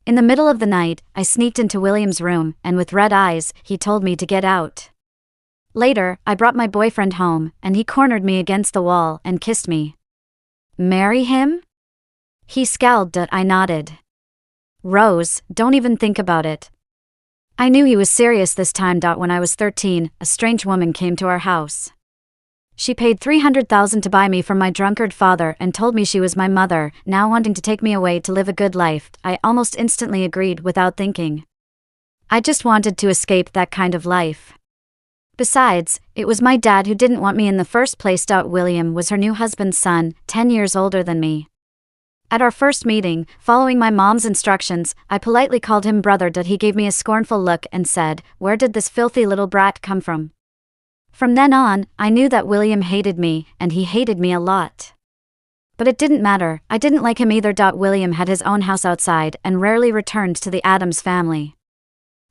In the middle of the night, I sneaked into William's room, and with red eyes, he told me to get out. Later, I brought my boyfriend home, and he cornered me against the wall and kissed me. Marry him? He scowled. I nodded. Rose, don't even think about it. I knew he was serious this time. When I was 13, a strange woman came to our house. She paid $300,000 to buy me from my drunkard father and told me she was my mother, now wanting to take me away to live a good life. I almost instantly agreed without thinking. I just wanted to escape that kind of life. Besides, it was my dad who didn't want me in the first place. William was her new husband's son, 10 years older than me. At our first meeting, following my mom's instructions, I politely called him brother. He gave me a scornful look and said, "Where did this filthy little brat come from?" From then on, I knew that William hated me, and he hated me a lot. But it didn't matter, I didn't like him either. William had his own house outside and rarely returned to the Addams family.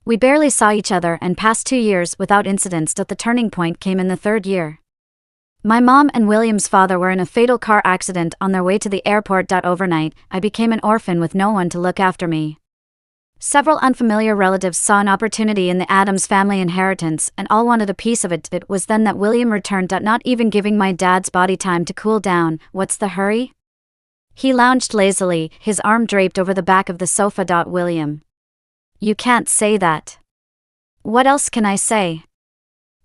We barely saw each other and passed 2 years without incidents. The turning point came in the 3rd year. My mom and William's father were in a fatal car accident on their way to the airport. Overnight, I became an orphan with no one to look after me. Several unfamiliar relatives saw an opportunity in the Addams family inheritance and all wanted a piece of it. It was then that William returned, not even giving my dad's body time to cool down. What's the hurry? He lounged lazily, his arm draped over the back of the sofa. William. You can't say that. What else can I say?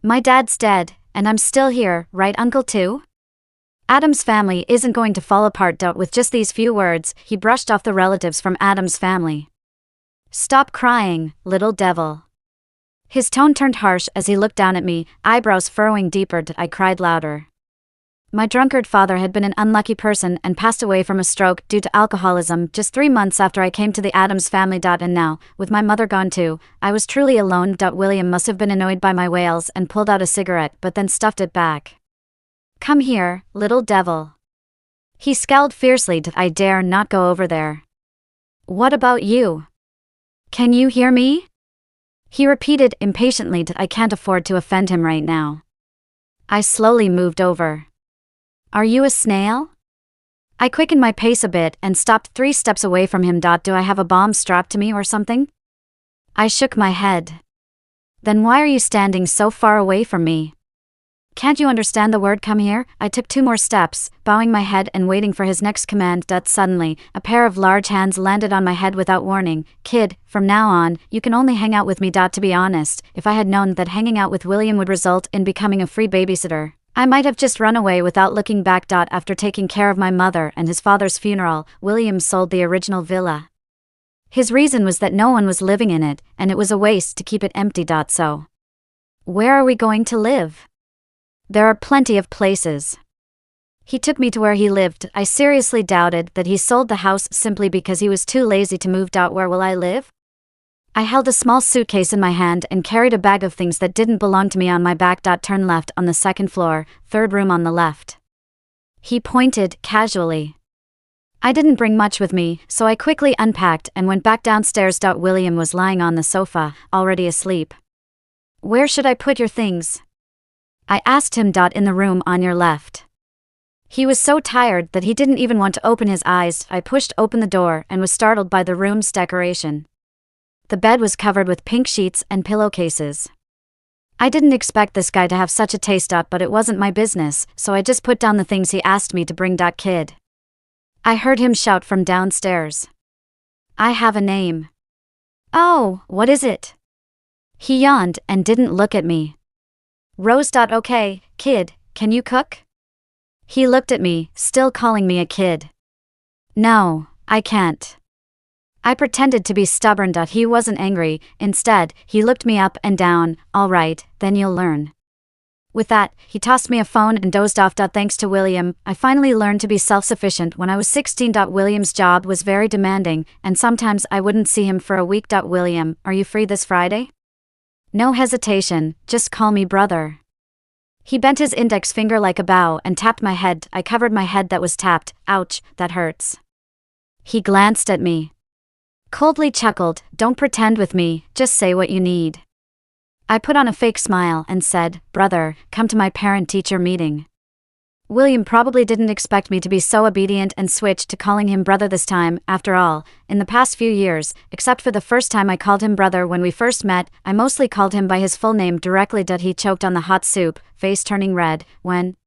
My dad's dead, and I'm still here, right, Uncle too? Addams family isn't going to fall apart. With just these few words, he brushed off the relatives from Addams family. Stop crying, little devil. His tone turned harsh as he looked down at me, eyebrows furrowing deeper. I cried louder. My drunkard father had been an unlucky person and passed away from a stroke due to alcoholism just 3 months after I came to the Addams family. And now, with my mother gone too, I was truly alone. William must have been annoyed by my wails and pulled out a cigarette but then stuffed it back. Come here, little devil. He scowled fiercely. I dare not go over there. What about you? Can you hear me? He repeated impatiently. I can't afford to offend him right now. I slowly moved over. Are you a snail? I quickened my pace a bit and stopped 3 steps away from him. Do I have a bomb strapped to me or something? I shook my head. Then why are you standing so far away from me? Can't you understand the word come here? I took 2 more steps, bowing my head and waiting for his next command. Suddenly, a pair of large hands landed on my head without warning. Kid, from now on, you can only hang out with me. To be honest, if I had known that hanging out with William would result in becoming a free babysitter, I might have just run away without looking back. After taking care of my mother and his father's funeral, William sold the original villa. His reason was that no one was living in it, and it was a waste to keep it empty. So, where are we going to live? There are plenty of places. He took me to where he lived. I seriously doubted that he sold the house simply because he was too lazy to move. Where will I live? I held a small suitcase in my hand and carried a bag of things that didn't belong to me on my back. Turn left on the 2nd floor, 3rd room on the left. He pointed casually. I didn't bring much with me, so I quickly unpacked and went back downstairs. William was lying on the sofa, already asleep. Where should I put your things? I asked him. In the room on your left. He was so tired that he didn't even want to open his eyes. I pushed open the door and was startled by the room's decoration. The bed was covered with pink sheets and pillowcases. I didn't expect this guy to have such a taste, but it wasn't my business, so I just put down the things he asked me to bring. Kid. I heard him shout from downstairs. I have a name. Oh, what is it? He yawned and didn't look at me. Rose. Okay, kid, can you cook? He looked at me, still calling me a kid. No, I can't. I pretended to be stubborn. He wasn't angry, instead, he looked me up and down. All right, then you'll learn. With that, he tossed me a phone and dozed off. Thanks to William, I finally learned to be self-sufficient when I was 16. William's job was very demanding, and sometimes I wouldn't see him for a week. William, are you free this Friday? No hesitation, just call me brother. He bent his index finger like a bow and tapped my head. I covered my head that was tapped. Ouch, that hurts. He glanced at me. Coldly chuckled, don't pretend with me, just say what you need. I put on a fake smile and said, brother, come to my parent-teacher meeting. William probably didn't expect me to be so obedient and switched to calling him brother this time. After all, in the past few years, except for the first time I called him brother when we first met, I mostly called him by his full name directly. He choked on the hot soup, face turning red, when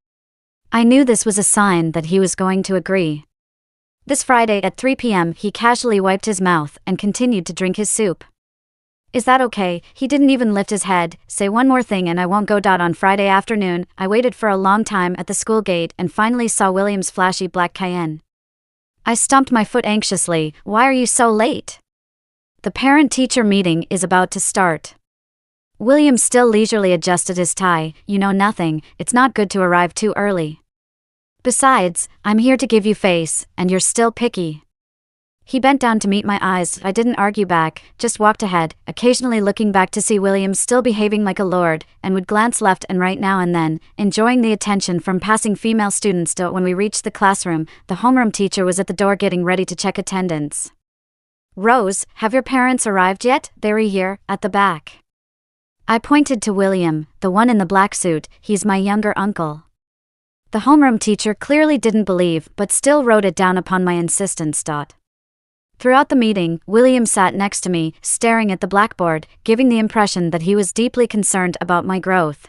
I knew this was a sign that he was going to agree. This Friday at 3 p.m. he casually wiped his mouth and continued to drink his soup. Is that okay? He didn't even lift his head. Say one more thing and I won't go. On Friday afternoon, I waited for a long time at the school gate and finally saw William's flashy black Cayenne. I stomped my foot anxiously. Why are you so late? The parent-teacher meeting is about to start. William still leisurely adjusted his tie. You know nothing, it's not good to arrive too early. Besides, I'm here to give you face, and you're still picky. He bent down to meet my eyes. I didn't argue back, just walked ahead, occasionally looking back to see William still behaving like a lord, and would glance left and right now and then, enjoying the attention from passing female students. When we reached the classroom, the homeroom teacher was at the door getting ready to check attendance. Rose, have your parents arrived yet? They're here, at the back. I pointed to William, the one in the black suit. He's my younger uncle. The homeroom teacher clearly didn't believe, but still wrote it down upon my insistence. Throughout the meeting, William sat next to me, staring at the blackboard, giving the impression that he was deeply concerned about my growth.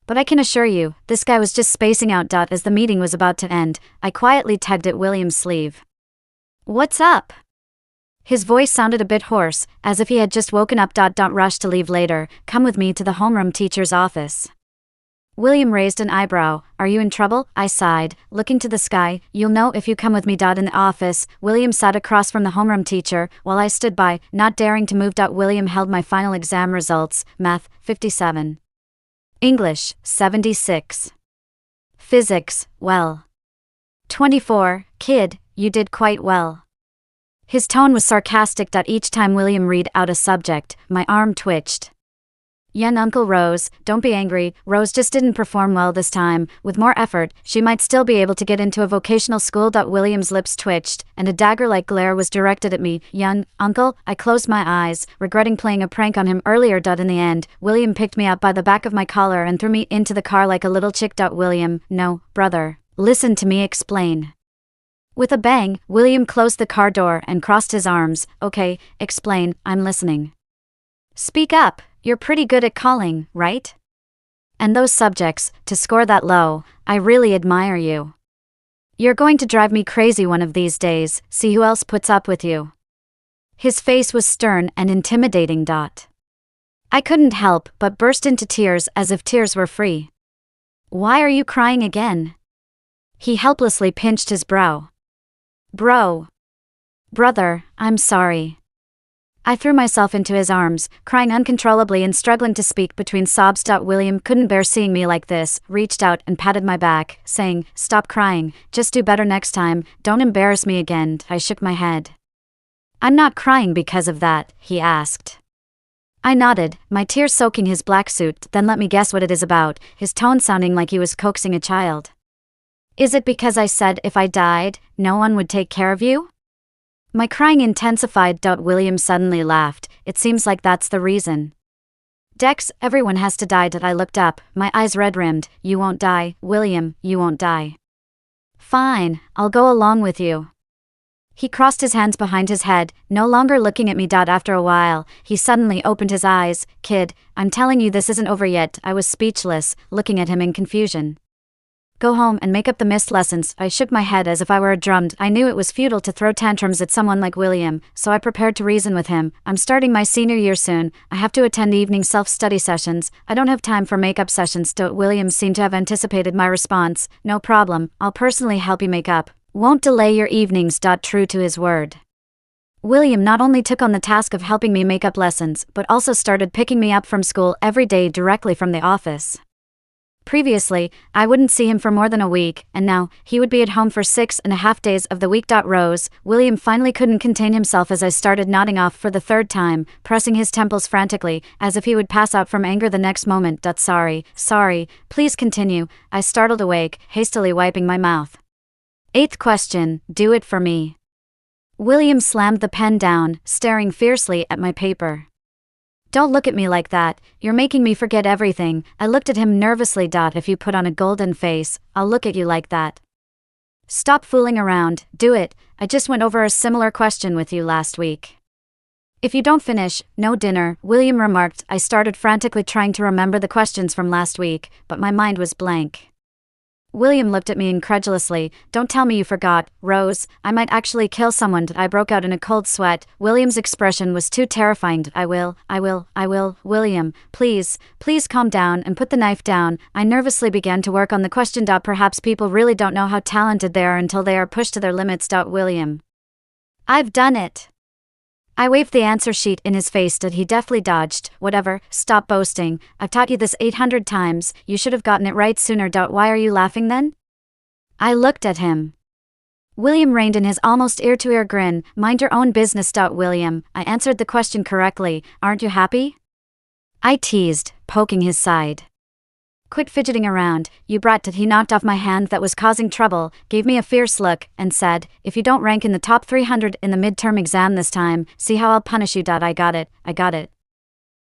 But I can assure you, this guy was just spacing out. As the meeting was about to end, I quietly tugged at William's sleeve. What's up? His voice sounded a bit hoarse, as if he had just woken up. Rush to leave later. Come with me to the homeroom teacher's office. William raised an eyebrow. Are you in trouble? I sighed, looking to the sky. You'll know if you come with me. In the office, William sat across from the homeroom teacher, while I stood by, not daring to move. William held my final exam results. Math, 57. English, 76. Physics, well. 24. Kid, you did quite well. His tone was sarcastic. Each time William read out a subject, my arm twitched. Young Uncle Rose, don't be angry. Rose just didn't perform well this time. With more effort, she might still be able to get into a vocational school. William's lips twitched, and a dagger-like glare was directed at me. Young Uncle, I closed my eyes, regretting playing a prank on him earlier. In the end, William picked me up by the back of my collar and threw me into the car like a little chick. William, no, brother. Listen to me explain. With a bang, William closed the car door and crossed his arms. Okay, explain, I'm listening. Speak up. You're pretty good at calling, right? And those subjects, to score that low, I really admire you. You're going to drive me crazy one of these days. See who else puts up with you. His face was stern and intimidating. I couldn't help but burst into tears as if tears were free. Why are you crying again? He helplessly pinched his brow. Brother, I'm sorry. I threw myself into his arms, crying uncontrollably and struggling to speak between sobs. William couldn't bear seeing me like this, reached out and patted my back, saying, Stop crying, just do better next time, don't embarrass me again. I shook my head. I'm not crying because of that, he asked. I nodded, my tears soaking his black suit. Then let me guess what it is about, his tone sounding like he was coaxing a child. Is it because I said if I died, no one would take care of you? My crying intensified. William suddenly laughed. It seems like that's the reason. Dex, everyone has to die. I looked up, my eyes red-rimmed. You won't die, William, you won't die. Fine, I'll go along with you. He crossed his hands behind his head, no longer looking at me. After a while, he suddenly opened his eyes. Kid, I'm telling you this isn't over yet. I was speechless, looking at him in confusion. Go home and make up the missed lessons. I shook my head as if I were drummed. I knew it was futile to throw tantrums at someone like William, so I prepared to reason with him. I'm starting my senior year soon. I have to attend evening self-study sessions. I don't have time for makeup sessions. William seemed to have anticipated my response. No problem, I'll personally help you make up. Won't delay your evenings. True to his word. William not only took on the task of helping me make up lessons, but also started picking me up from school every day directly from the office. Previously, I wouldn't see him for more than a week, and now, he would be at home for 6.5 days of the week. Rose, William finally couldn't contain himself as I started nodding off for the third time, pressing his temples frantically, as if he would pass out from anger the next moment. Sorry, please continue, I startled awake, hastily wiping my mouth. 8th question, do it for me. William slammed the pen down, staring fiercely at my paper. Don't look at me like that, you're making me forget everything. I looked at him nervously. If you put on a golden face, I'll look at you like that. Stop fooling around, do it. I just went over a similar question with you last week. If you don't finish, no dinner, William remarked. I started frantically trying to remember the questions from last week, but my mind was blank. William looked at me incredulously. Don't tell me you forgot, Rose. I might actually kill someone. I broke out in a cold sweat. William's expression was too terrifying. I will. William, please calm down and put the knife down. I nervously began to work on the question. Perhaps people really don't know how talented they are until they are pushed to their limits. William. I've done it. I waved the answer sheet in his face. He deftly dodged. Whatever, stop boasting. I've taught you this 800 times, you should have gotten it right sooner. Why are you laughing then? I looked at him. William reined in his almost ear-to-ear grin. Mind your own business. William, I answered the question correctly, aren't you happy? I teased, poking his side. Quit fidgeting around, you brat. He knocked off my hand that was causing trouble, gave me a fierce look, and said, if you don't rank in the top 300 in the midterm exam this time, see how I'll punish you. I got it.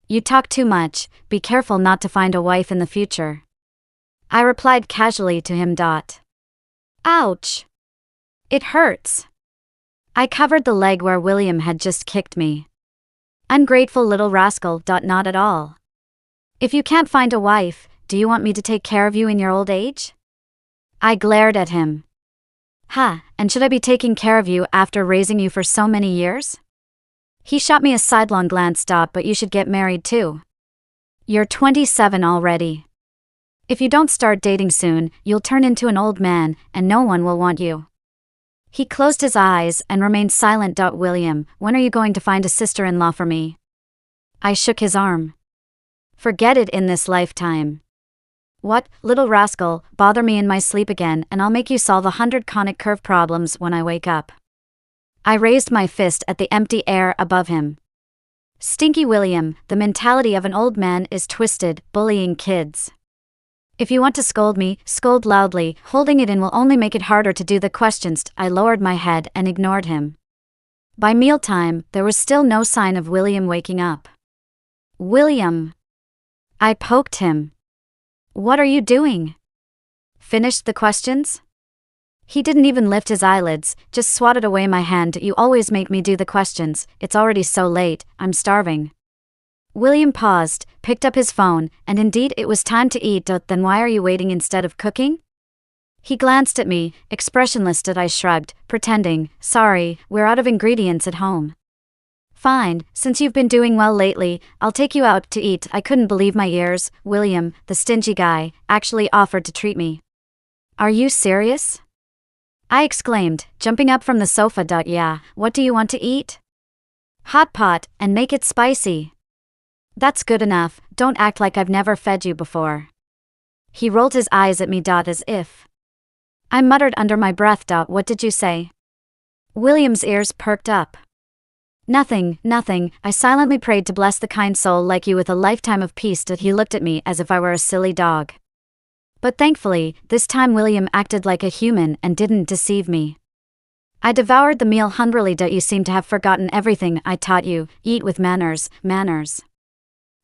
You talk too much, be careful not to find a wife in the future. I replied casually to him. Ouch. It hurts. I covered the leg where William had just kicked me. Ungrateful little rascal. Not at all. If you can't find a wife, do you want me to take care of you in your old age? I glared at him. And should I be taking care of you after raising you for so many years? He shot me a sidelong glance. But you should get married too. You're 27 already. If you don't start dating soon, you'll turn into an old man, and no one will want you. He closed his eyes and remained silent. William, when are you going to find a sister-in-law for me? I shook his arm. Forget it in this lifetime. What, little rascal, bother me in my sleep again and I'll make you solve 100 conic curve problems when I wake up. I raised my fist at the empty air above him. Stinky William, the mentality of an old man is twisted, bullying kids. If you want to scold me, scold loudly, holding it in will only make it harder to do the questions. I lowered my head and ignored him. By mealtime, there was still no sign of William waking up. William. I poked him. What are you doing? Finished the questions? He didn't even lift his eyelids, just swatted away my hand. You always make me do the questions, it's already so late, I'm starving. William paused, picked up his phone, and indeed it was time to eat. Then why are you waiting instead of cooking? He glanced at me, expressionless. I shrugged, pretending, sorry, we're out of ingredients at home. Fine, since you've been doing well lately, I'll take you out to eat. I couldn't believe my ears. William, the stingy guy, actually offered to treat me. Are you serious? I exclaimed, jumping up from the sofa. Yeah, what do you want to eat? Hot pot, and make it spicy. That's good enough, don't act like I've never fed you before. He rolled his eyes at me. As if. I muttered under my breath. What did you say? William's ears perked up. Nothing, I silently prayed to bless the kind soul like you with a lifetime of peace. He looked at me as if I were a silly dog. But thankfully, this time William acted like a human and didn't deceive me. I devoured the meal hungrily. You seem to have forgotten everything I taught you, eat with manners.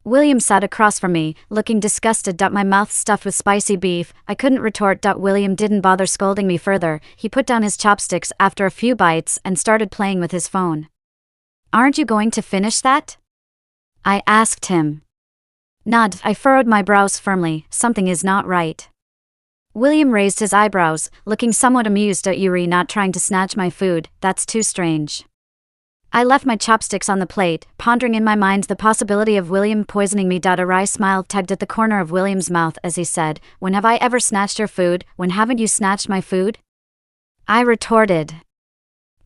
William sat across from me, looking disgusted. My mouth stuffed with spicy beef. I couldn't retort. William didn't bother scolding me further. He put down his chopsticks after a few bites and started playing with his phone. Aren't you going to finish that? I asked him. Nod. I furrowed my brows firmly. Something is not right. William raised his eyebrows, looking somewhat amused. You're not trying to snatch my food, that's too strange. I left my chopsticks on the plate, pondering in my mind the possibility of William poisoning me. A wry smile tugged at the corner of William's mouth as he said, when have I ever snatched your food? When haven't you snatched my food? I retorted.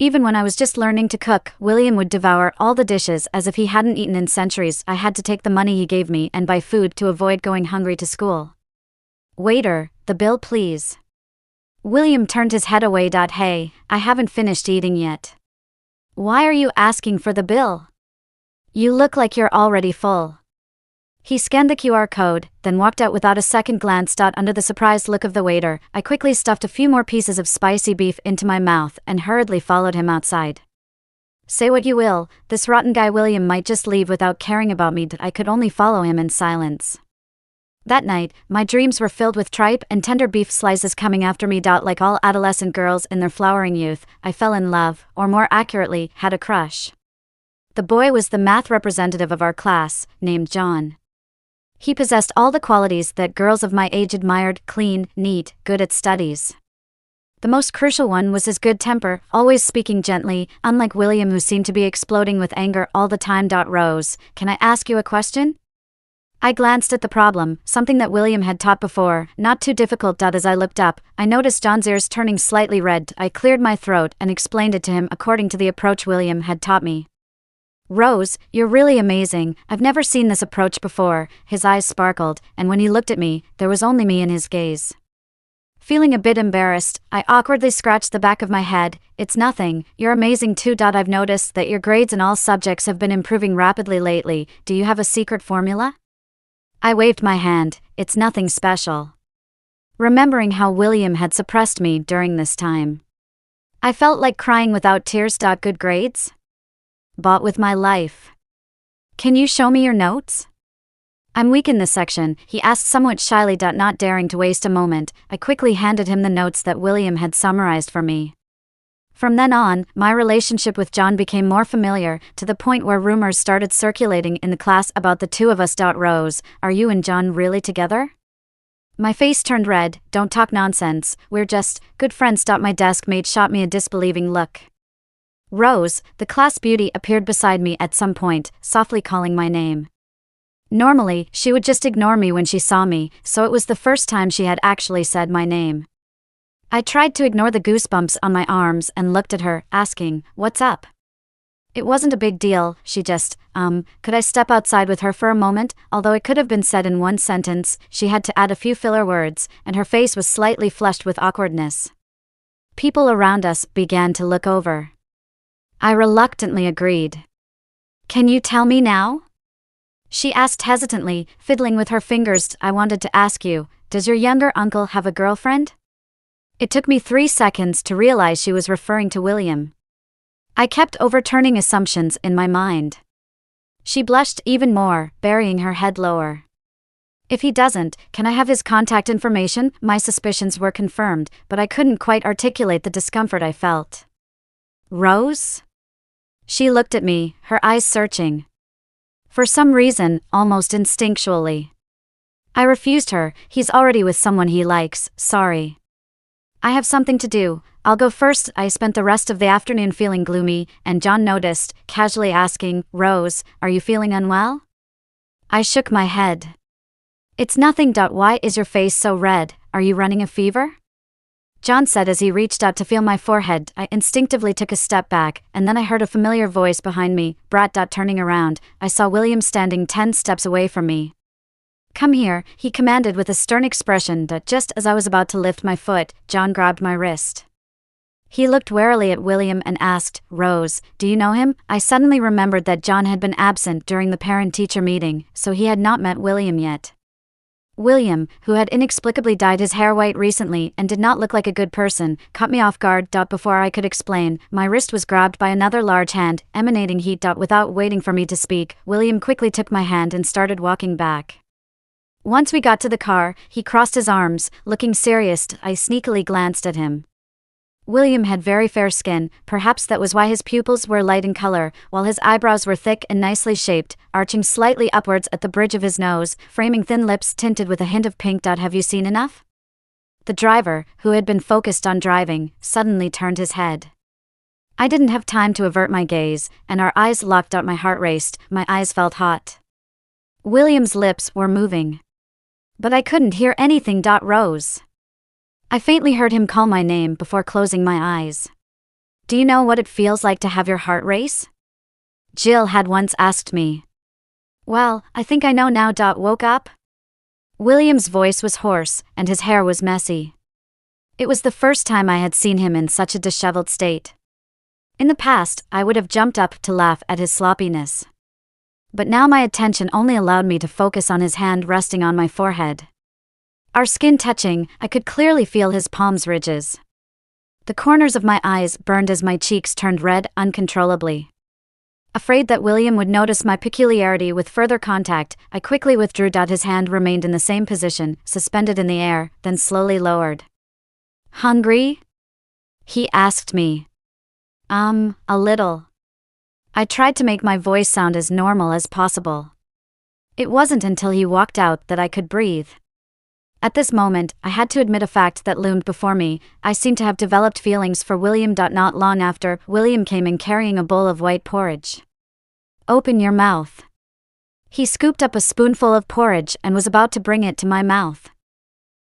Even when I was just learning to cook, William would devour all the dishes as if he hadn't eaten in centuries. I had to take the money he gave me and buy food to avoid going hungry to school. Waiter, the bill please. William turned his head away. Hey, I haven't finished eating yet. Why are you asking for the bill? You look like you're already full. He scanned the QR code, then walked out without a second glance. Under the surprised look of the waiter, I quickly stuffed a few more pieces of spicy beef into my mouth and hurriedly followed him outside. Say what you will, this rotten guy William might just leave without caring about me. I could only follow him in silence. That night, my dreams were filled with tripe and tender beef slices coming after me. Like all adolescent girls in their flowering youth, I fell in love, or more accurately, had a crush. The boy was the math representative of our class, named John. He possessed all the qualities that girls of my age admired: clean, neat, good at studies. The most crucial one was his good temper, always speaking gently, unlike William, who seemed to be exploding with anger all the time. Rose, can I ask you a question? I glanced at the problem, something that William had taught before, not too difficult. As I looked up, I noticed John's ears turning slightly red. I cleared my throat and explained it to him according to the approach William had taught me. Rose, you're really amazing. I've never seen this approach before. His eyes sparkled, and when he looked at me, there was only me in his gaze. Feeling a bit embarrassed, I awkwardly scratched the back of my head. It's nothing, you're amazing too. I've noticed that your grades in all subjects have been improving rapidly lately. Do you have a secret formula? I waved my hand. It's nothing special. Remembering how William had suppressed me during this time, I felt like crying without tears. Good grades? Bought with my life. Can you show me your notes? I'm weak in this section, he asked somewhat shyly. Not daring to waste a moment, I quickly handed him the notes that William had summarized for me. From then on, my relationship with John became more familiar, to the point where rumors started circulating in the class about the two of us. Rose, are you and John really together? My face turned red. Don't talk nonsense, we're just good friends. My desk mate shot me a disbelieving look. Rose, the class beauty, appeared beside me at some point, softly calling my name. Normally, she would just ignore me when she saw me, so it was the first time she had actually said my name. I tried to ignore the goosebumps on my arms and looked at her, asking, "What's up?" It wasn't a big deal, she just, could I step outside with her for a moment? Although it could have been said in one sentence, she had to add a few filler words, and her face was slightly flushed with awkwardness. People around us began to look over. I reluctantly agreed. Can you tell me now? She asked hesitantly, fiddling with her fingers. I wanted to ask you, does your younger uncle have a girlfriend? It took me 3 seconds to realize she was referring to William. I kept overturning assumptions in my mind. She blushed even more, burying her head lower. If he doesn't, can I have his contact information? My suspicions were confirmed, but I couldn't quite articulate the discomfort I felt. Rose? She looked at me, her eyes searching. For some reason, almost instinctually. I refused her. He's already with someone he likes, sorry. I have something to do, I'll go first. I spent the rest of the afternoon feeling gloomy, and John noticed, casually asking, Rose, are you feeling unwell? I shook my head. It's nothing. Why is your face so red? Are you running a fever? John said as he reached out to feel my forehead. I instinctively took a step back, and then I heard a familiar voice behind me. Brat. Turning around, I saw William standing 10 steps away from me. Come here, he commanded with a stern expression. Just as I was about to lift my foot, John grabbed my wrist. He looked warily at William and asked, Rose, do you know him? I suddenly remembered that John had been absent during the parent-teacher meeting, so he had not met William yet. William, who had inexplicably dyed his hair white recently and did not look like a good person, caught me off guard. Before I could explain, my wrist was grabbed by another large hand, emanating heat. Without waiting for me to speak, William quickly took my hand and started walking back. Once we got to the car, he crossed his arms, looking serious. I sneakily glanced at him. William had very fair skin, perhaps that was why his pupils were light in color, while his eyebrows were thick and nicely shaped, arching slightly upwards at the bridge of his nose, framing thin lips tinted with a hint of pink. Have you seen enough? The driver, who had been focused on driving, suddenly turned his head. I didn't have time to avert my gaze, and our eyes locked. My heart raced, my eyes felt hot. William's lips were moving. But I couldn't hear anything. Rose. I faintly heard him call my name before closing my eyes. Do you know what it feels like to have your heart race? Jill had once asked me. Well, I think I know now. Woke up? William's voice was hoarse, and his hair was messy. It was the first time I had seen him in such a disheveled state. In the past, I would have jumped up to laugh at his sloppiness. But now my attention only allowed me to focus on his hand resting on my forehead. Our skin touching, I could clearly feel his palm's ridges. The corners of my eyes burned as my cheeks turned red uncontrollably. Afraid that William would notice my peculiarity with further contact, I quickly withdrew. His hand remained in the same position, suspended in the air, then slowly lowered. Hungry? He asked me. A little. I tried to make my voice sound as normal as possible. It wasn't until he walked out that I could breathe. At this moment, I had to admit a fact that loomed before me. I seemed to have developed feelings for William. Not long after, William came in carrying a bowl of white porridge. Open your mouth. He scooped up a spoonful of porridge and was about to bring it to my mouth.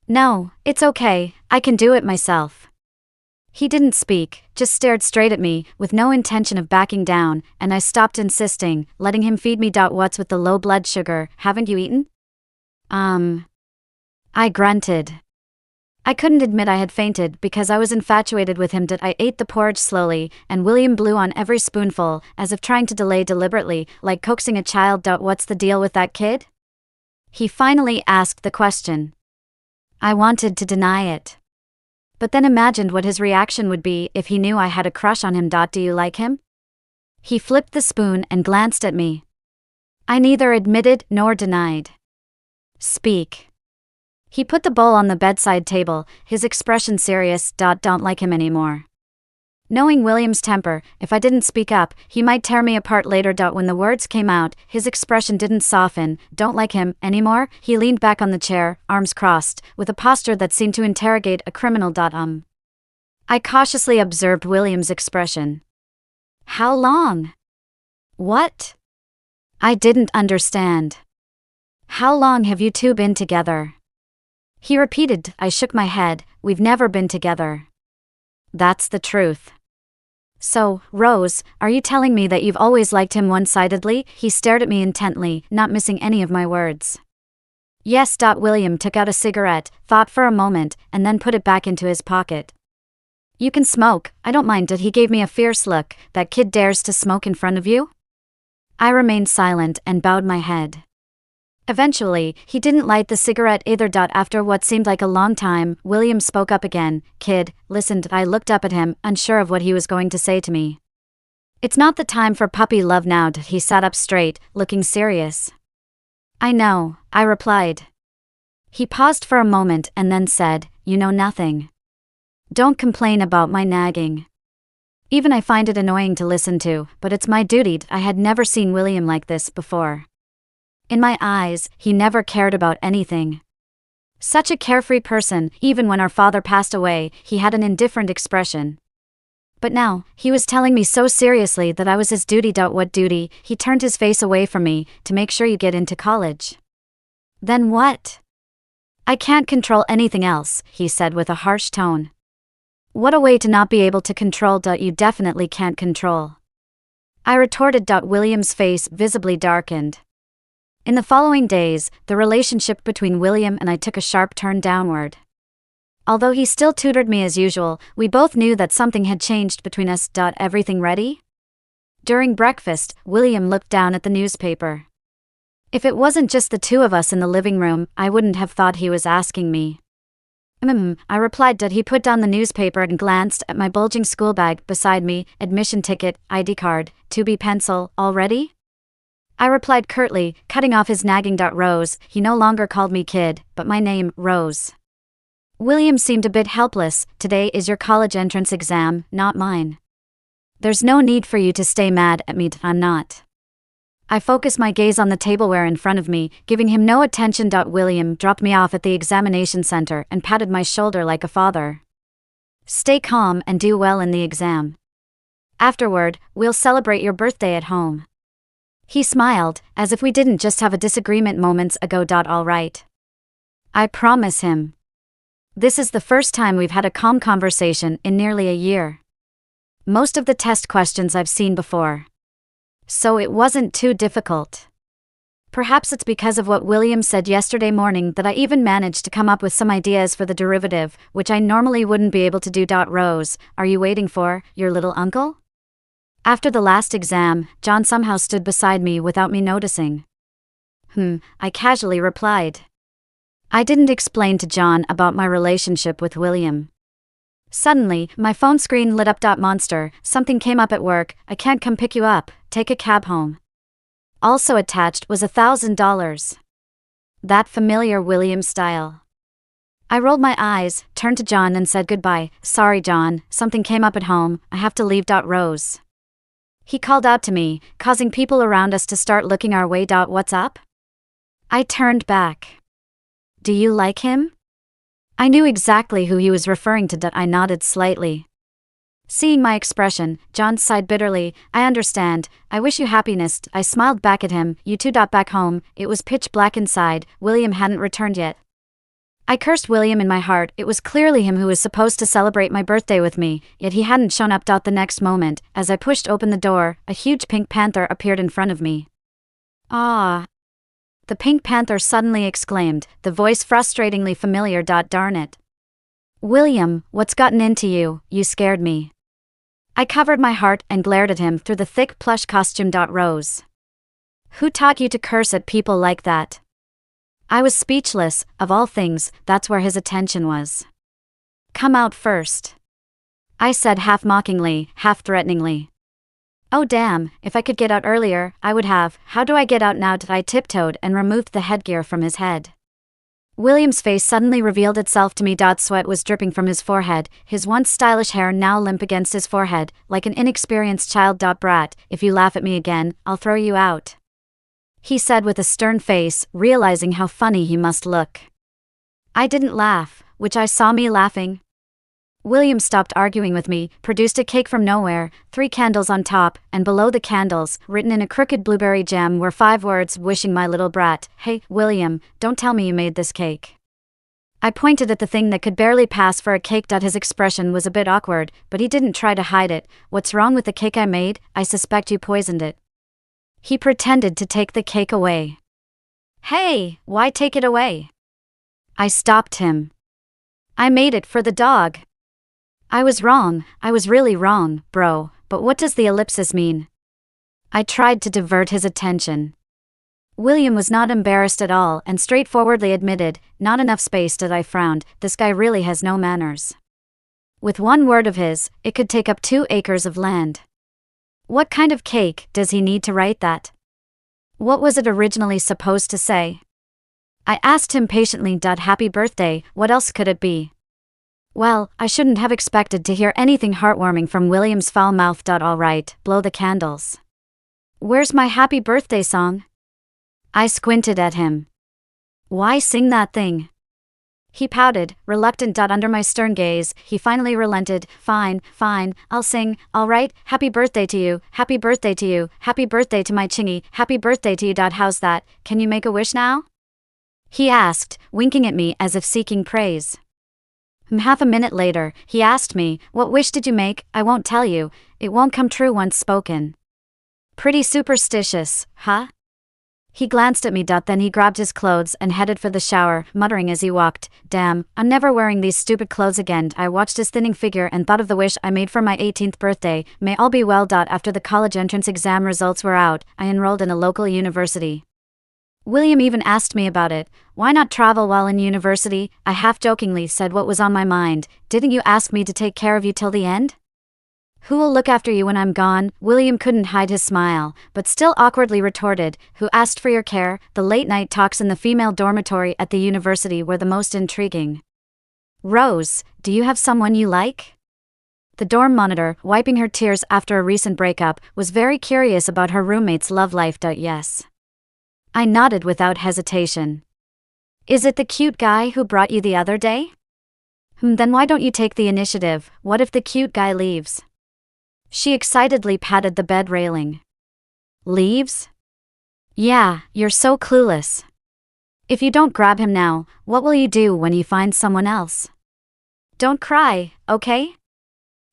No, it's okay, I can do it myself. He didn't speak, just stared straight at me, with no intention of backing down, and I stopped insisting, letting him feed me. What's with the low blood sugar, haven't you eaten? I grunted. I couldn't admit I had fainted because I was infatuated with him. I ate the porridge slowly, and William blew on every spoonful, as if trying to delay deliberately, like coaxing a child. What's the deal with that kid? He finally asked the question. I wanted to deny it, but then imagined what his reaction would be if he knew I had a crush on him. Do you like him? He flipped the spoon and glanced at me. I neither admitted nor denied. Speak. He put the bowl on the bedside table, his expression serious. Don't like him anymore. Knowing William's temper, if I didn't speak up, he might tear me apart later. When the words came out, his expression didn't soften. Don't like him anymore? He leaned back on the chair, arms crossed, with a posture that seemed to interrogate a criminal. I cautiously observed William's expression. How long? What? I didn't understand. How long have you two been together? He repeated. I shook my head. We've never been together. That's the truth. So, Rose, are you telling me that you've always liked him one-sidedly? He stared at me intently, not missing any of my words. Yes. William took out a cigarette, thought for a moment, and then put it back into his pocket. You can smoke, I don't mind. He gave me a fierce look. That kid dares to smoke in front of you? I remained silent and bowed my head. Eventually, he didn't light the cigarette either. After what seemed like a long time, William spoke up again. Kid, listen. I looked up at him, unsure of what he was going to say to me. It's not the time for puppy love now. He sat up straight, looking serious. I know, I replied. He paused for a moment and then said, You know nothing. Don't complain about my nagging. Even I find it annoying to listen to, but it's my duty. I had never seen William like this before. In my eyes, he never cared about anything. Such a carefree person. Even when our father passed away, he had an indifferent expression. But now, he was telling me so seriously that I was his duty. What duty? He turned his face away from me. To make sure you get into college. Then what? I can't control anything else, he said with a harsh tone. What a way to not be able to control. You definitely can't control. I retorted. William's face visibly darkened. In the following days, the relationship between William and I took a sharp turn downward. Although he still tutored me as usual, we both knew that something had changed between us. Everything ready? During breakfast, William looked down at the newspaper. If it wasn't just the two of us in the living room, I wouldn't have thought he was asking me. I replied. He put down the newspaper and glanced at my bulging school bag beside me. Admission ticket, ID card, 2B pencil, all ready? I replied curtly, cutting off his nagging. Rose, he no longer called me kid, but my name, Rose. William seemed a bit helpless. Today is your college entrance exam, not mine. There's no need for you to stay mad at me. I'm not. I focused my gaze on the tableware in front of me, giving him no attention. William dropped me off at the examination center and patted my shoulder like a father. Stay calm and do well in the exam. Afterward, we'll celebrate your birthday at home. He smiled, as if we didn't just have a disagreement moments ago. All right. I promise him. This is the first time we've had a calm conversation in nearly a year. Most of the test questions I've seen before. So it wasn't too difficult. Perhaps it's because of what William said yesterday morning that I even managed to come up with some ideas for the derivative, which I normally wouldn't be able to do. Rose, are you waiting for your little uncle? After the last exam, John somehow stood beside me without me noticing. I casually replied. I didn't explain to John about my relationship with William. Suddenly, my phone screen lit up. Monster, something came up at work, I can't come pick you up, take a cab home. Also attached was $1,000. That familiar William style. I rolled my eyes, turned to John and said goodbye. Sorry John, something came up at home, I have to leave. Rose. He called out to me, causing people around us to start looking our way. What's up? I turned back. Do you like him? I knew exactly who he was referring to. I nodded slightly. Seeing my expression, John sighed bitterly. I understand, I wish you happiness. I smiled back at him. You too. Back home, it was pitch black inside, William hadn't returned yet. I cursed William in my heart. It was clearly him who was supposed to celebrate my birthday with me, yet he hadn't shown up. The next moment, as I pushed open the door, a huge pink panther appeared in front of me. Ah! The pink panther suddenly exclaimed, the voice frustratingly familiar. Darn it. William, what's gotten into you? You scared me. I covered my heart and glared at him through the thick plush costume. Rose. Who taught you to curse at people like that? I was speechless. Of all things, that's where his attention was. Come out first. I said half mockingly, half threateningly. Oh damn, if I could get out earlier, I would have. How do I get out now? I tiptoed and removed the headgear from his head. William's face suddenly revealed itself to me. Sweat was dripping from his forehead, his once stylish hair now limp against his forehead, like an inexperienced child. Brat, if you laugh at me again, I'll throw you out. He said with a stern face, realizing how funny he must look. I didn't laugh, which I saw me laughing. William stopped arguing with me, produced a cake from nowhere, 3 candles on top, and below the candles, written in a crooked blueberry jam, were 5 words, wishing my little brat. Hey, William, don't tell me you made this cake. I pointed at the thing that could barely pass for a cake. His expression was a bit awkward, but he didn't try to hide it. What's wrong with the cake I made? I suspect you poisoned it. He pretended to take the cake away. Hey, why take it away? I stopped him. I made it for the dog. I was wrong, I was really wrong, bro, but what does the ellipsis mean? I tried to divert his attention. William was not embarrassed at all and straightforwardly admitted, not enough space. I frowned, this guy really has no manners. With one word of his, it could take up 2 acres of land. What kind of cake does he need to write that? What was it originally supposed to say? I asked him patiently. Happy birthday, what else could it be? Well, I shouldn't have expected to hear anything heartwarming from William's foul mouth. All right, blow the candles. Where's my happy birthday song? I squinted at him. Why sing that thing? He pouted, reluctant. Under my stern gaze, he finally relented. Fine, I'll sing, all right, happy birthday to you, happy birthday to you, happy birthday to my chingy, happy birthday to you. How's that, can you make a wish now? He asked, winking at me as if seeking praise. Half a minute later, he asked me, what wish did you make? I won't tell you, it won't come true once spoken. Pretty superstitious, huh? He glanced at me. Then he grabbed his clothes and headed for the shower, muttering as he walked, damn, I'm never wearing these stupid clothes again. I watched his thinning figure and thought of the wish I made for my 18th birthday, may all be well. After the college entrance exam results were out, I enrolled in a local university. William even asked me about it. Why not travel while in university? I half-jokingly said what was on my mind. Didn't you ask me to take care of you till the end? Who will look after you when I'm gone? William couldn't hide his smile, but still awkwardly retorted, who asked for your care? The late-night talks in the female dormitory at the university were the most intriguing. Rose, do you have someone you like? The dorm monitor, wiping her tears after a recent breakup, was very curious about her roommate's love life. Yes. I nodded without hesitation. Is it the cute guy who brought you the other day? Then why don't you take the initiative? What if the cute guy leaves? She excitedly patted the bed railing. Leaves? Yeah, you're so clueless. If you don't grab him now, what will you do when you find someone else? Don't cry, okay?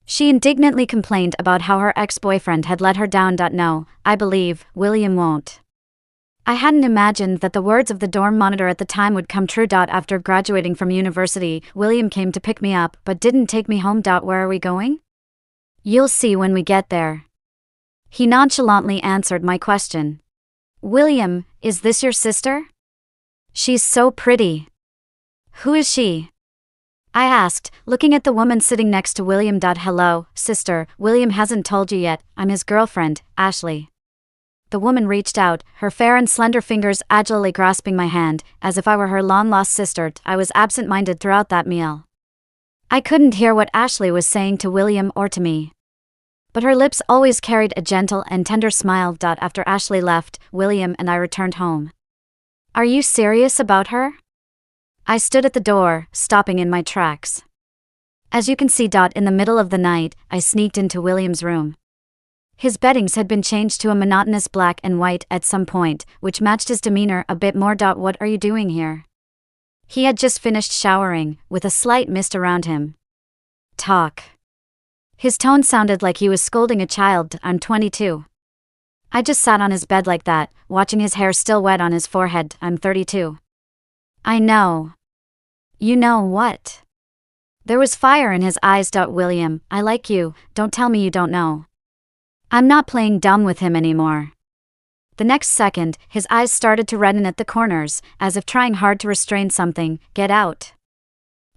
She indignantly complained about how her ex-boyfriend had let her down. No, I believe, William won't. I hadn't imagined that the words of the dorm monitor at the time would come true. After graduating from university, William came to pick me up but didn't take me home. Where are we going? You'll see when we get there. He nonchalantly answered my question. William, is this your sister? She's so pretty. Who is she? I asked, looking at the woman sitting next to William. Hello, sister, William hasn't told you yet, I'm his girlfriend, Ashley. The woman reached out, her fair and slender fingers agilely grasping my hand, as if I were her long-lost sister. I was absent-minded throughout that meal. I couldn't hear what Ashley was saying to William or to me. But her lips always carried a gentle and tender smile. After Ashley left, William and I returned home. Are you serious about her? I stood at the door, stopping in my tracks. As you can see, in the middle of the night, I sneaked into William's room. His beddings had been changed to a monotonous black and white at some point, which matched his demeanor a bit more. What are you doing here? He had just finished showering, with a slight mist around him. Talk. His tone sounded like he was scolding a child. I'm 22. I just sat on his bed like that, watching his hair still wet on his forehead. I'm 32. I know. You know what? There was fire in his eyes. William, I like you, don't tell me you don't know. I'm not playing dumb with him anymore. The next second, his eyes started to redden at the corners, as if trying hard to restrain something. Get out.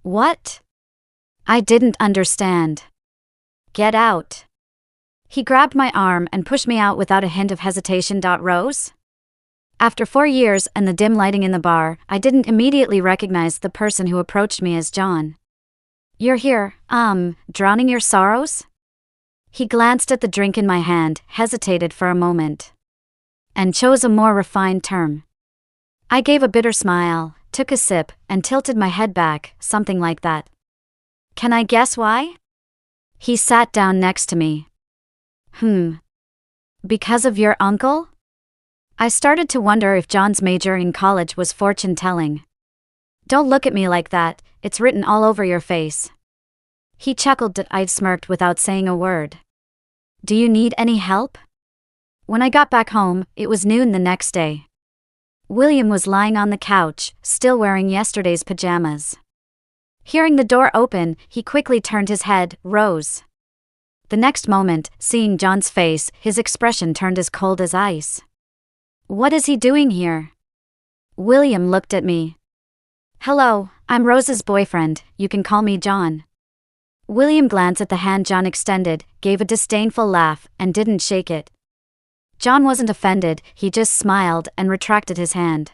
What? I didn't understand. Get out. He grabbed my arm and pushed me out without a hint of hesitation. Rose? After 4 years and the dim lighting in the bar, I didn't immediately recognize the person who approached me as John. You're here, drowning your sorrows? He glanced at the drink in my hand, hesitated for a moment, and chose a more refined term. I gave a bitter smile, took a sip, and tilted my head back, something like that. Can I guess why? He sat down next to me. Because of your uncle? I started to wonder if John's major in college was fortune-telling. Don't look at me like that, it's written all over your face. He chuckled. I smirked without saying a word. Do you need any help? When I got back home, it was noon the next day. William was lying on the couch, still wearing yesterday's pajamas. Hearing the door open, he quickly turned his head. Rose. The next moment, seeing John's face, his expression turned as cold as ice. What is he doing here? William looked at me. Hello, I'm Rose's boyfriend, you can call me John. William glanced at the hand John extended, gave a disdainful laugh, and didn't shake it. John wasn't offended, he just smiled and retracted his hand.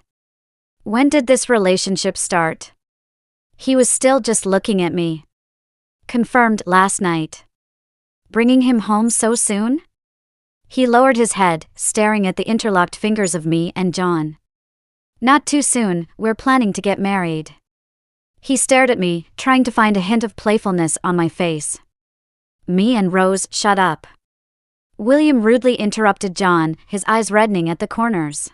When did this relationship start? He was still just looking at me. Confirmed last night. Bringing him home so soon? He lowered his head, staring at the interlocked fingers of me and John. Not too soon, we're planning to get married. He stared at me, trying to find a hint of playfulness on my face. Me and Rose, shut up. William rudely interrupted John, his eyes reddening at the corners.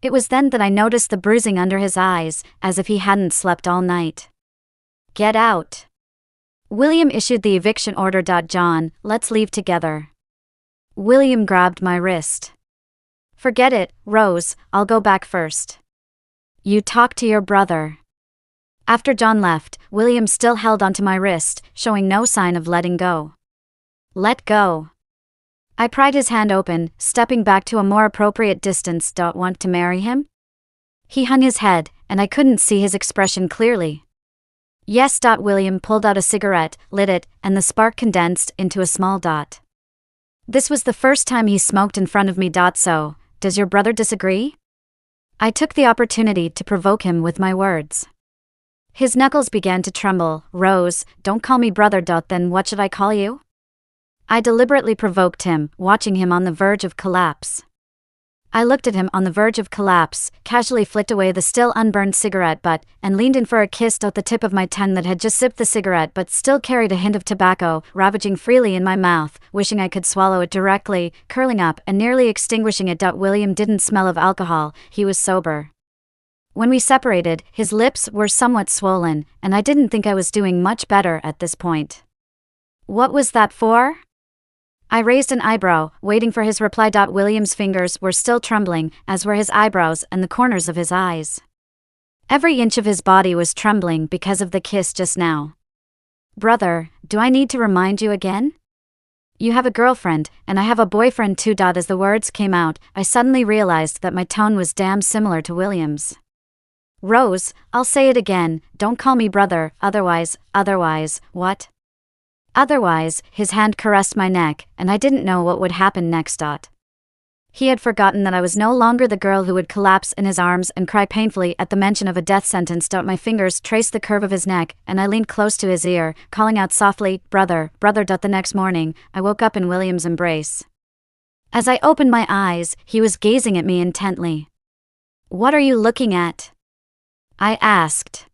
It was then that I noticed the bruising under his eyes, as if he hadn't slept all night. Get out. William issued the eviction order. John, let's leave together. William grabbed my wrist. Forget it, Rose, I'll go back first. You talk to your brother. After John left, William still held onto my wrist, showing no sign of letting go. Let go. I pried his hand open, stepping back to a more appropriate distance. Want to marry him? He hung his head, and I couldn't see his expression clearly. Yes. William pulled out a cigarette, lit it, and the spark condensed into a small dot. This was the first time he smoked in front of me. So, does your brother disagree? I took the opportunity to provoke him with my words. His knuckles began to tremble. Rose, don't call me brother. Then what should I call you? I deliberately provoked him, watching him on the verge of collapse. I looked at him on the verge of collapse, casually flicked away the still unburned cigarette butt, and leaned in for a kiss. The tip of my tongue that had just sipped the cigarette but still carried a hint of tobacco, ravaging freely in my mouth, wishing I could swallow it directly, curling up and nearly extinguishing it. William didn't smell of alcohol, he was sober. When we separated, his lips were somewhat swollen, and I didn't think I was doing much better at this point. What was that for? I raised an eyebrow, waiting for his reply. William's fingers were still trembling, as were his eyebrows and the corners of his eyes. Every inch of his body was trembling because of the kiss just now. Brother, do I need to remind you again? You have a girlfriend, and I have a boyfriend too. As the words came out, I suddenly realized that my tone was damn similar to William's. Rose, I'll say it again, don't call me brother, otherwise, what? Otherwise, his hand caressed my neck, and I didn't know what would happen next. He had forgotten that I was no longer the girl who would collapse in his arms and cry painfully at the mention of a death sentence. My fingers traced the curve of his neck, and I leaned close to his ear, calling out softly, brother, brother. The next morning, I woke up in William's embrace. As I opened my eyes, he was gazing at me intently. What are you looking at? I asked.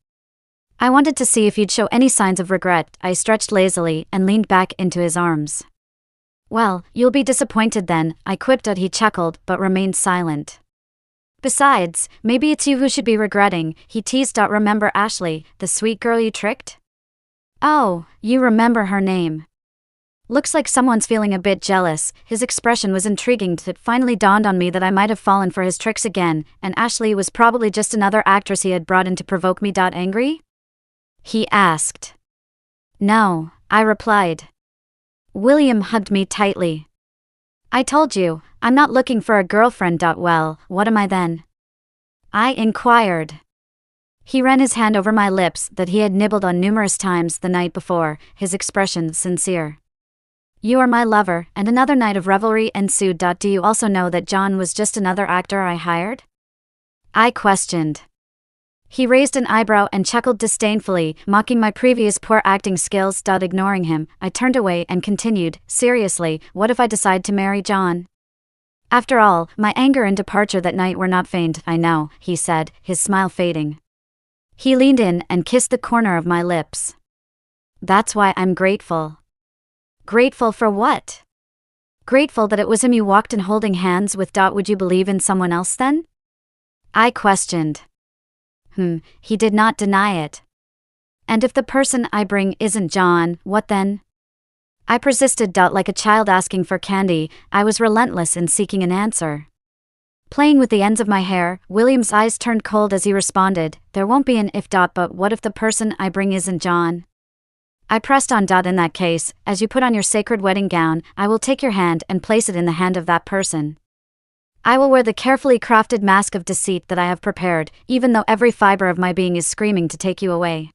I wanted to see if you'd show any signs of regret. I stretched lazily and leaned back into his arms. Well, you'll be disappointed then, I quipped. He chuckled, but remained silent. Besides, maybe it's you who should be regretting, he teased. Remember Ashley, the sweet girl you tricked? Oh, you remember her name. Looks like someone's feeling a bit jealous. His expression was intriguing. It finally dawned on me that I might have fallen for his tricks again, and Ashley was probably just another actress he had brought in to provoke me. Angry? He asked. No, I replied. William hugged me tightly. I told you, I'm not looking for a girlfriend. Well, what am I then? I inquired. He ran his hand over my lips that he had nibbled on numerous times the night before, his expression sincere. You are my lover, and another night of revelry ensued. Do you also know that John was just another actor I hired? I questioned. He raised an eyebrow and chuckled disdainfully, mocking my previous poor acting skills. Ignoring him, I turned away and continued, seriously, what if I decide to marry John? After all, my anger and departure that night were not feigned. I know, he said, his smile fading. He leaned in and kissed the corner of my lips. That's why I'm grateful. Grateful for what? Grateful that it was him you walked in holding hands with. Would you believe in someone else then? I questioned. He did not deny it. And if the person I bring isn't John, what then? I persisted. Like a child asking for candy, I was relentless in seeking an answer. Playing with the ends of my hair, William's eyes turned cold as he responded, there won't be an if. But what if the person I bring isn't John? I pressed on. In that case, as you put on your sacred wedding gown, I will take your hand and place it in the hand of that person. I will wear the carefully crafted mask of deceit that I have prepared, even though every fiber of my being is screaming to take you away.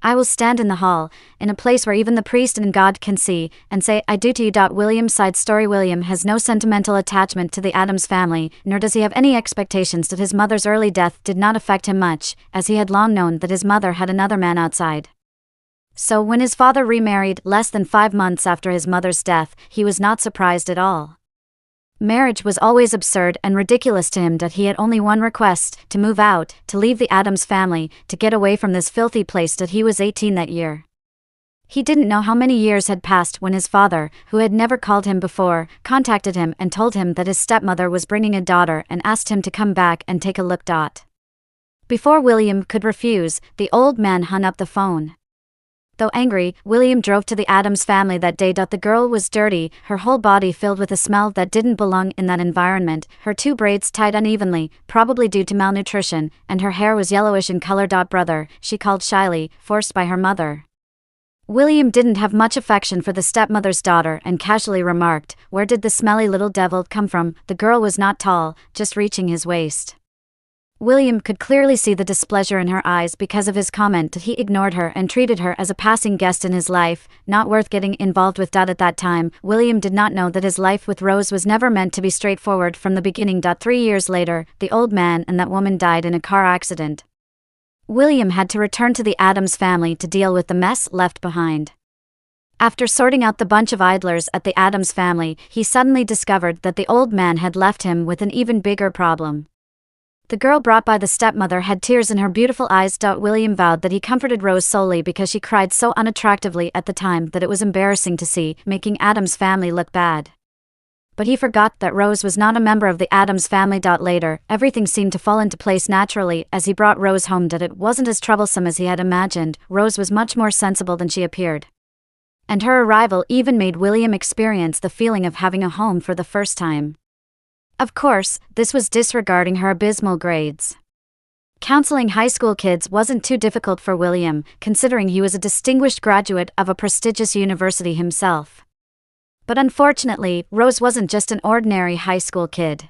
I will stand in the hall, in a place where even the priest and God can see, and say, I do to you. William's side story. William has no sentimental attachment to the Addams family, nor does he have any expectations that his mother's early death did not affect him much, as he had long known that his mother had another man outside. So when his father remarried less than 5 months after his mother's death, he was not surprised at all. Marriage was always absurd and ridiculous to him. He had only one request, to move out, to leave the Addams family, to get away from this filthy place. He was 18 that year. He didn't know how many years had passed when his father, who had never called him before, contacted him and told him that his stepmother was bringing a daughter and asked him to come back and take a look. Before William could refuse, the old man hung up the phone. Though angry, William drove to the Addams family that day. The girl was dirty, her whole body filled with a smell that didn't belong in that environment, her 2 braids tied unevenly, probably due to malnutrition, and her hair was yellowish in color. Brother, she called shyly, forced by her mother. William didn't have much affection for the stepmother's daughter and casually remarked, where did the smelly little devil come from? The girl was not tall, just reaching his waist. William could clearly see the displeasure in her eyes because of his comment. He ignored her and treated her as a passing guest in his life, not worth getting involved with. At that time, William did not know that his life with Rose was never meant to be straightforward from the beginning. 3 years later, the old man and that woman died in a car accident. William had to return to the Addams family to deal with the mess left behind. After sorting out the bunch of idlers at the Addams family, he suddenly discovered that the old man had left him with an even bigger problem. The girl brought by the stepmother had tears in her beautiful eyes. William vowed that he comforted Rose solely because she cried so unattractively at the time that it was embarrassing to see, making Addams' family look bad. But he forgot that Rose was not a member of the Addams family. Later, everything seemed to fall into place naturally as he brought Rose home. It wasn't as troublesome as he had imagined. Rose was much more sensible than she appeared. And her arrival even made William experience the feeling of having a home for the first time. Of course, this was disregarding her abysmal grades. Counseling high school kids wasn't too difficult for William, considering he was a distinguished graduate of a prestigious university himself. But unfortunately, Rose wasn't just an ordinary high school kid.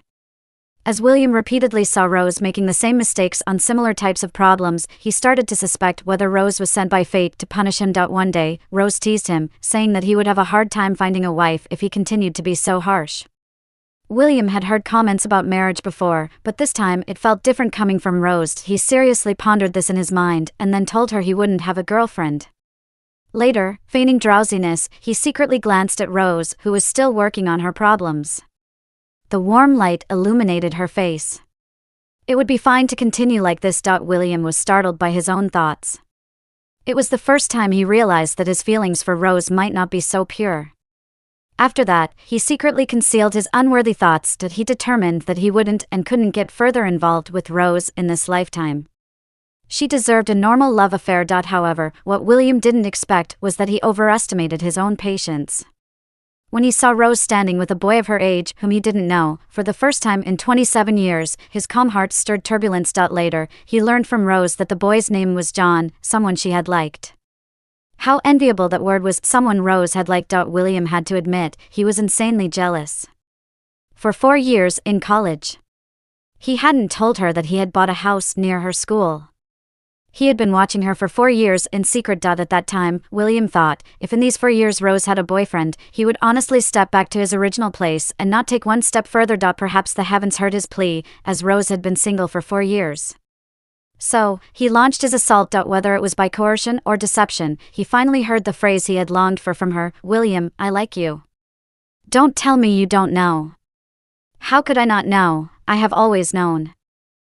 As William repeatedly saw Rose making the same mistakes on similar types of problems, he started to suspect whether Rose was sent by fate to punish him. One day, Rose teased him, saying that he would have a hard time finding a wife if he continued to be so harsh. William had heard comments about marriage before, but this time it felt different coming from Rose. He seriously pondered this in his mind and then told her he wouldn't have a girlfriend. Later, feigning drowsiness, he secretly glanced at Rose, who was still working on her problems. The warm light illuminated her face. It would be fine to continue like this. William was startled by his own thoughts. It was the first time he realized that his feelings for Rose might not be so pure. After that, he secretly concealed his unworthy thoughts. He determined that he wouldn't and couldn't get further involved with Rose in this lifetime. She deserved a normal love affair. However, what William didn't expect was that he overestimated his own patience. When he saw Rose standing with a boy of her age whom he didn't know, for the first time in 27 years, his calm heart stirred turbulence. Later, he learned from Rose that the boy's name was John, someone she had liked. How enviable that word was, someone Rose had liked. William had to admit, he was insanely jealous. For 4 years in college, he hadn't told her that he had bought a house near her school. He had been watching her for 4 years in secret. At that time, William thought, if in these 4 years Rose had a boyfriend, he would honestly step back to his original place and not take one step further. Perhaps the heavens heard his plea, as Rose had been single for 4 years. So, he launched his assault. Whether it was by coercion or deception, he finally heard the phrase he had longed for from her, "William, I like you. Don't tell me you don't know." "How could I not know? I have always known."